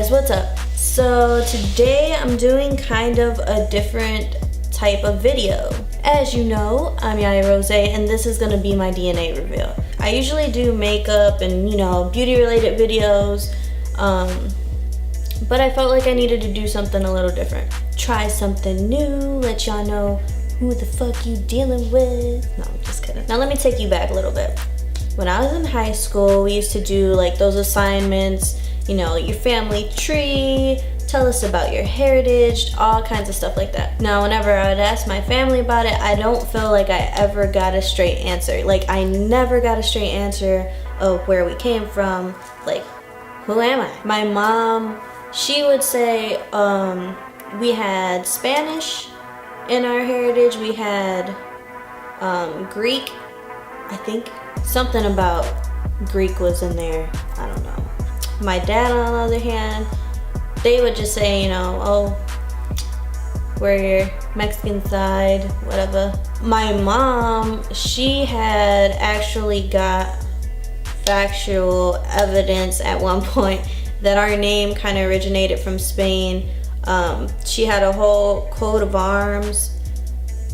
guys, what's up? So today I'm doing kind of a different type of video. As you know, I'm Yaya Rose and this is gonna be my DNA reveal. I usually do makeup and beauty related videos, but I felt like I needed to do something a little different. Try something new, let y'all know who the fuck you dealing with. No, I'm just kidding. Now let me take you back a little bit. When I was in high school, we used to do like those assignments, your family tree, tell us about your heritage, all kinds of stuff like that. Now, whenever I would ask my family about it, I don't feel like I ever got a straight answer. Like, I never got a straight answer of where we came from. Like, who am I? My mom, she would say we had Spanish in our heritage. We had Greek, I think. Something about Greek was in there. I don't know. My dad, on the other hand, they would just say, oh, we're your Mexican side, whatever. My mom, she had actually got factual evidence at one point that our name kind of originated from Spain. She had a whole coat of arms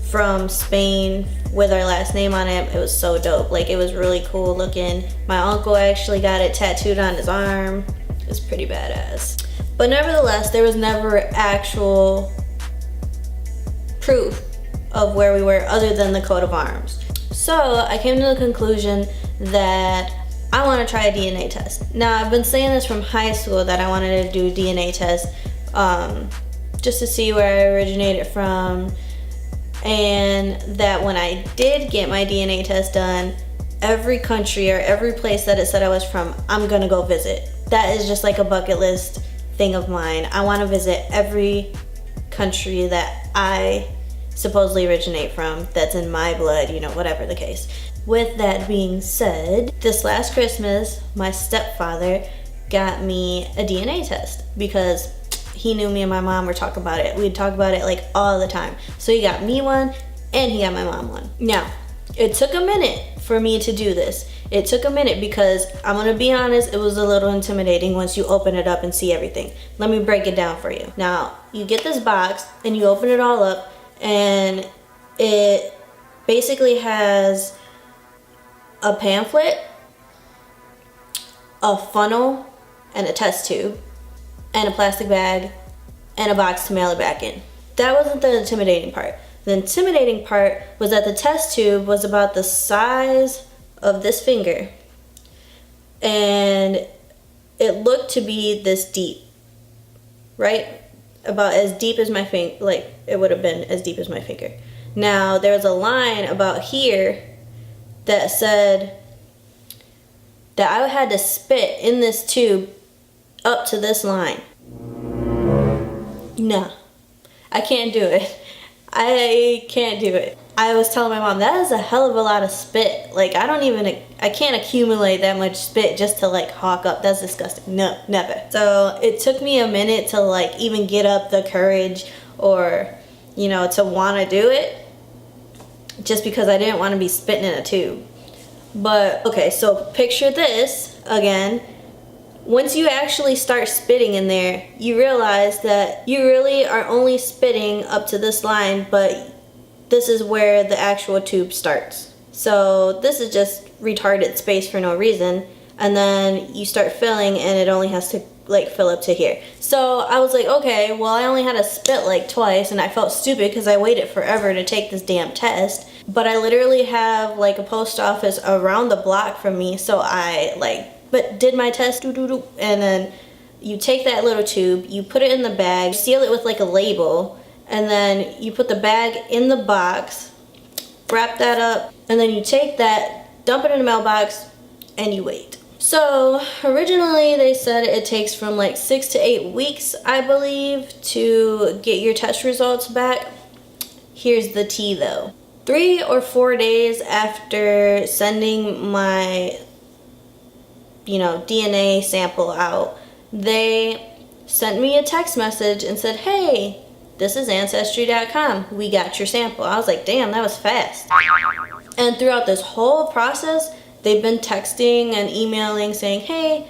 from Spain with our last name on it. It was so dope. Like, it was really cool looking. My uncle actually got it tattooed on his arm. It was pretty badass. But nevertheless, there was never actual proof of where we were other than the coat of arms. So I came to the conclusion that I want to try a DNA test. Now, I've been saying this from high school that I wanted to do a DNA test just to see where I originated from, and that when I did get my DNA test done, every country or every place that it said I was from, I'm gonna go visit. That is just like a bucket list thing of mine. I want to visit every country that I supposedly originate from, that's in my blood, whatever the case. With that being said, this last Christmas, my stepfather got me a DNA test because he knew me and my mom were talking about it. We'd talk about it like all the time. So he got me one and he got my mom one. Now, it took a minute for me to do this. It took a minute because, I'm gonna be honest, it was a little intimidating once you open it up and see everything. Let me break it down for you. Now, you get this box and you open it all up, and it basically has a pamphlet, a funnel, and a test tube, and a plastic bag, and a box to mail it back in. That wasn't the intimidating part. The intimidating part was that the test tube was about the size of this finger, and it looked to be this deep, right? About as deep as my finger, like it would have been as deep as my finger. Now, there was a line about here that said that I had to spit in this tube up to this line. No, I can't do it. I can't do it. I was telling my mom, that is a hell of a lot of spit. Like, I can't accumulate that much spit just to like hawk up. That's disgusting. No, never. So it took me a minute to like even get up the courage or, to want to do it, just because I didn't want to be spitting in a tube. But okay, so picture this again. Once you actually start spitting in there, you realize that you really are only spitting up to this line, but this is where the actual tube starts. So this is just retarded space for no reason. And then you start filling and it only has to like fill up to here. So I was like, okay, well, I only had to spit like twice, and I felt stupid because I waited forever to take this damn test. But I literally have like a post office around the block from me, so I did my test, and then you take that little tube, you put it in the bag, seal it with like a label, and then you put the bag in the box, wrap that up, and then you take that, dump it in the mailbox, and you wait. So originally they said it takes from like 6 to 8 weeks, I believe, to get your test results back. Here's the tea though. 3 or 4 days after sending my DNA sample out, they sent me a text message and said, hey, this is Ancestry.com. We got your sample. I was like, damn, that was fast. And throughout this whole process, they've been texting and emailing saying, hey,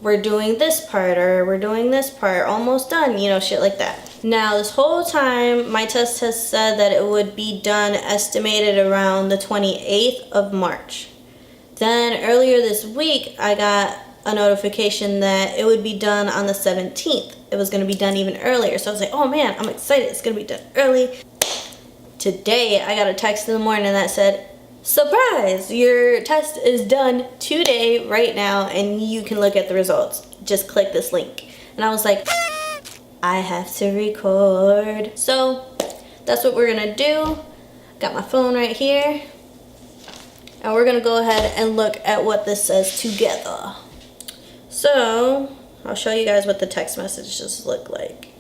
we're doing this part, or we're doing this part, almost done, you know, shit like that. Now, this whole time, my test has said that it would be done estimated around the 28th of March. Then earlier this week, I got a notification that it would be done on the 17th. It was gonna be done even earlier. So I was like, oh man, I'm excited, it's gonna be done early. Today, I got a text in the morning that said, surprise, your test is done today, right now, and you can look at the results. Just click this link. And I was like, I have to record. So that's what we're gonna do. Got my phone right here. And we're gonna go ahead and look at what this says together. So I'll show you guys what the text messages look like.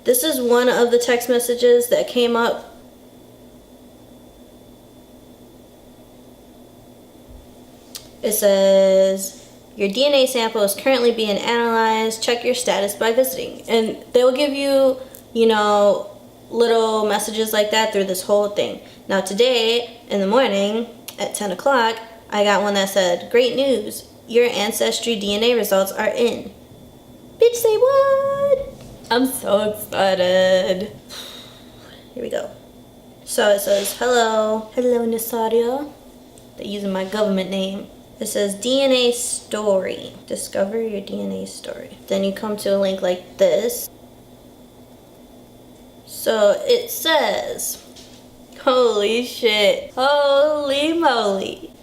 This is one of the text messages that came up. It says, your DNA sample is currently being analyzed. Check your status by visiting. And they will give you, you know, little messages like that through this whole thing. Now today, in the morning, at 10 o'clock, I got one that said, great news, your Ancestry DNA results are in. Bitch, say what? I'm so excited. Here we go. So it says, hello Nasaria. They're using my government name. It says DNA story. Discover your DNA story. Then you come to a link like this. So it says, holy shit, holy moly.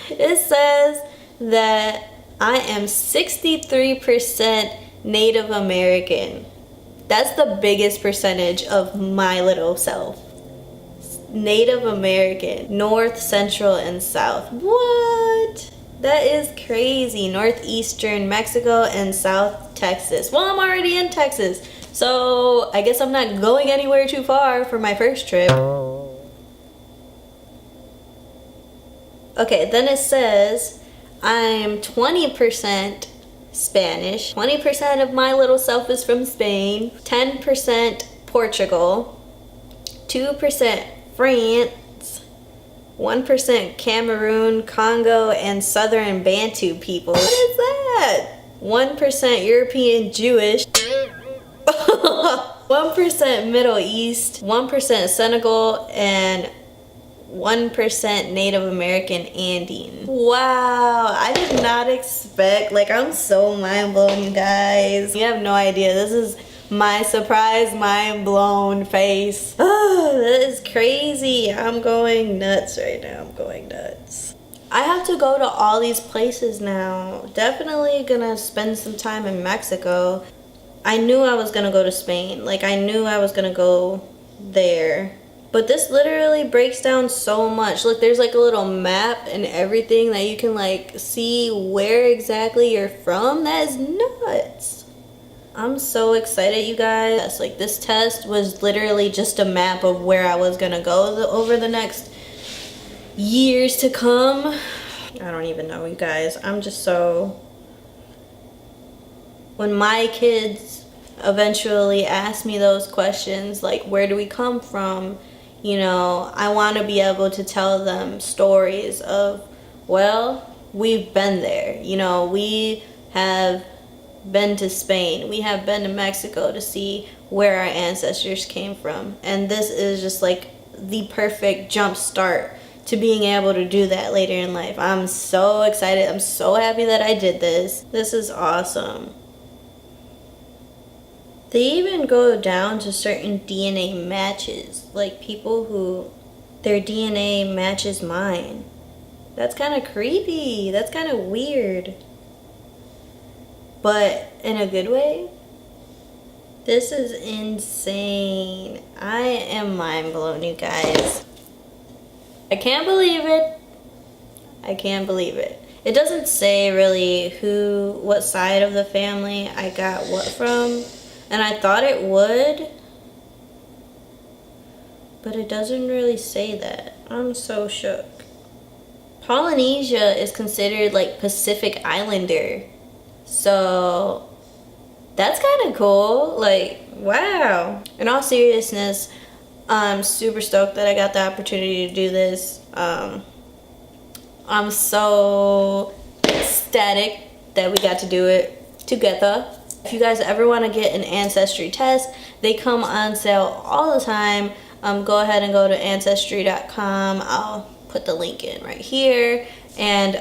It says that I am 63% Native American. That's the biggest percentage of my little self. Native American, North, Central, and South. What? That is crazy. Northeastern Mexico and South Texas. Well, I'm already in Texas, so I guess I'm not going anywhere too far for my first trip. Okay, then it says I'm 20% Spanish. 20% of my little self is from Spain. 10% Portugal. 2% France, 1% Cameroon, Congo, and Southern Bantu people. What is that? 1% European Jewish, 1% Middle East, 1% Senegal, and 1% Native American Andean. Wow, I did not expect, like, I'm so mind blown, you guys. You have no idea. This is my surprise, mind blown face. Oh, that is crazy. I'm going nuts right now. I'm going nuts. I have to go to all these places now. Definitely gonna spend some time in Mexico. I knew I was gonna go to Spain. Like, I knew I was gonna go there. But this literally breaks down so much. Look, there's like a little map and everything that you can like see where exactly you're from. That is nuts. I'm so excited, you guys. Like, this test was literally just a map of where I was gonna go over the next years to come. I don't even know, you guys. I'm just so... When my kids eventually ask me those questions, like, where do we come from? You know, I want to be able to tell them stories of, well, we've been there. You know, we have been to Spain, we have been to Mexico to see where our ancestors came from, and this is just like the perfect jump start to being able to do that later in life. I'm so excited. I'm so happy that I did this. This is awesome. They even go down to certain DNA matches, like people who their DNA matches mine. That's kind of creepy. That's kind of weird. But in a good way. This is insane. I am mind blown, you guys. I can't believe it. I can't believe it. It doesn't say really what side of the family I got what from. And I thought it would. But it doesn't really say that. I'm so shook. Polynesia is considered like Pacific Islander. So that's kind of cool. Like, wow. In all seriousness, I'm super stoked that I got the opportunity to do this. I'm so ecstatic that we got to do it together. If you guys ever want to get an Ancestry test, they come on sale all the time. Go ahead and go to Ancestry.com. I'll put the link in right here. And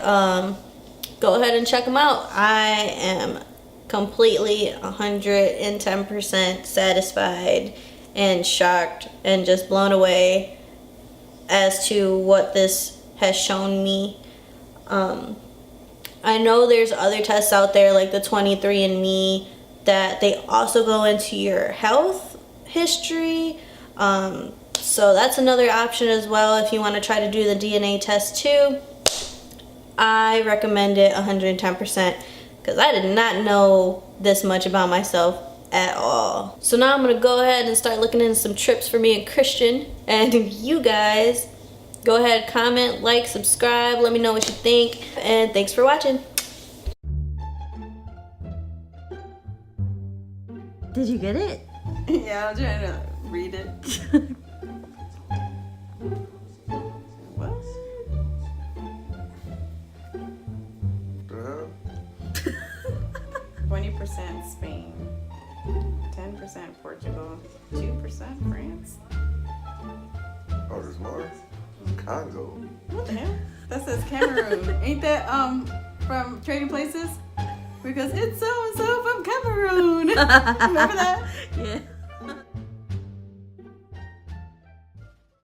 go ahead and check them out. I am completely 110% satisfied and shocked and just blown away as to what this has shown me. I know there's other tests out there like the 23andMe that they also go into your health history. So that's another option as well if you want to try to do the DNA test too. I recommend it 110% because I did not know this much about myself at all. So now I'm gonna go ahead and start looking into some trips for me and Christian. And you guys, go ahead, comment, like, subscribe, let me know what you think, and thanks for watching. Did you get it? Yeah, I'm trying to read it. What? 20% Spain, 10% Portugal, 2% France. Oh, there's more? Congo. What the hell? That says Cameroon. Ain't that from Trading Places? Because it's so and so from Cameroon. Remember that? Yeah.